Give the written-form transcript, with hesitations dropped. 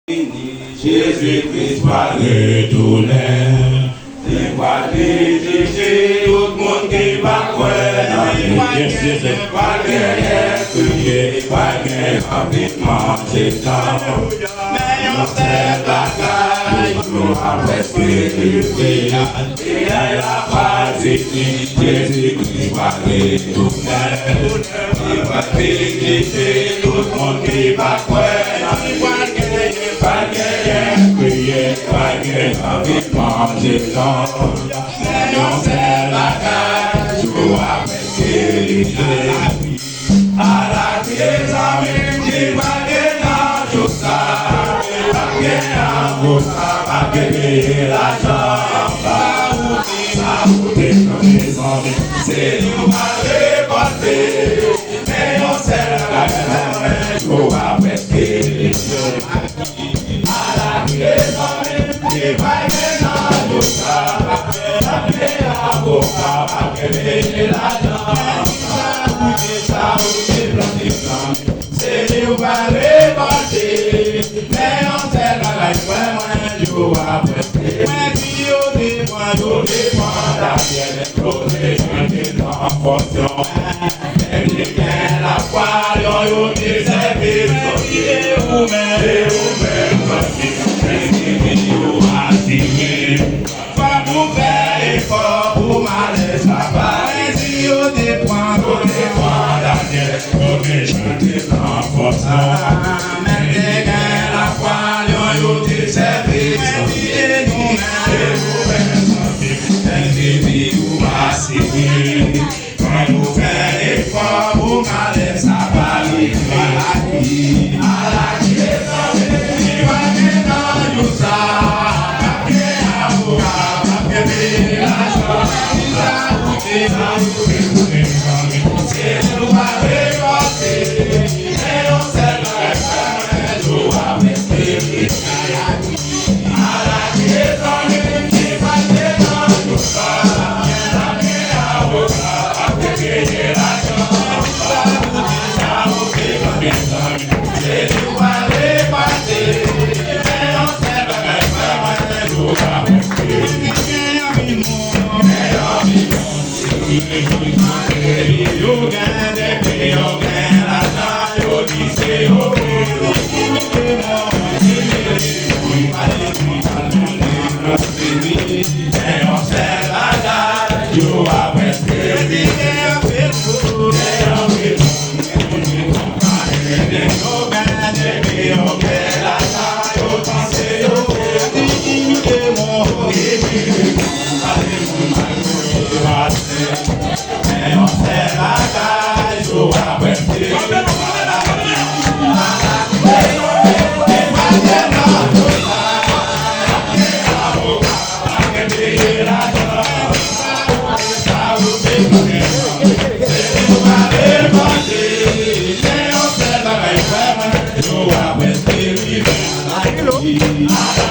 Jésus-Christ va retourner. Il va diriger tout le monde qui va croire. Il va gagner, prier, il va gagner rapidement ses temps. Mais on sait la caille, nous avons espéré. Il a la phrase, Jésus-Christ va retourner. Il va diriger tout le monde qui va croire. Il va gagner, prier, il va gagner rapidement ses temps. Mais on sait la caille, nous avons espéré. À la vie des amis, qui va gagner tout ça. Va gagner l'argent. Ça vous déconne, c'est nous à récolter. Mais on sait la caille, nous avons espéré. À la vie des amis, qui va gagner tout ça. Va gagner l'argent. C'est nous va révolter. Mais on sait la life, moi, je vais prêter. Mais si on dépend, la tienne est closée, je en fonction. Et bien la foi, on dit c'est vite, et vous-même, vous assigner. Pas vous faire effort pour mal ça va. Mais si on dépend, la tienne est closée, je en fonction. Mais la foi, on dit c'est vite, et vous assigner. Quand vous faites effort, vous m'allez savoir. À la clé, tu vas bien dans tout ça. C'est nous à récolter. Et on sait la nous à espérer. À la clé, tu vas bien dans tout ça. Hello.